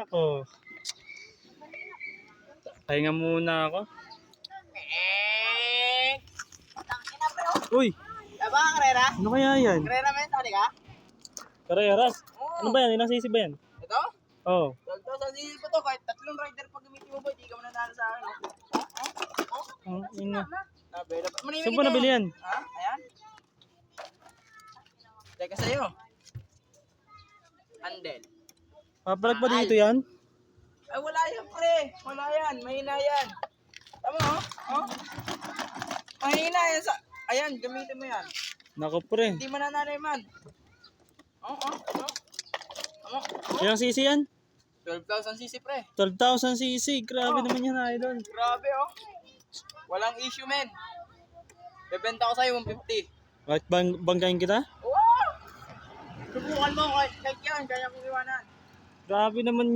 Nako. Pahinga muna ako. Uy! Diba ang karera? Ano kaya yan? Karera men, sali ka? Kareras? Oo. Ano ba yan? Ilang sisi ba yan? Ito? Oo. Ito sa sisi ko to, kahit tatlong rider pag gamitin mo ba, hindi ka mananalo sa akin. Ina. Manimigay Saan po tayo. nabili yan? Ha? Ayan. Teka sa'yo. Andel. Papalag pa dito yan? Ay wala yan pre. Wala yan. Mahina yan. Tama oh. Oh. Mahina yan sa... Ayan, gamitin mo yan. Nako pre. Hindi mananalo man. Oh, oh, oh. Oh. Ilang sisi yan? 12,000 cc pre. 12,000 cc. Grabe naman yan, idol. Grabe oh. Walang issue men. Bebenta ko sa'yo 150. Kahit banggain kita? Wow! Subukan mo kahit yan. Kaya kong iwanan. Grabe naman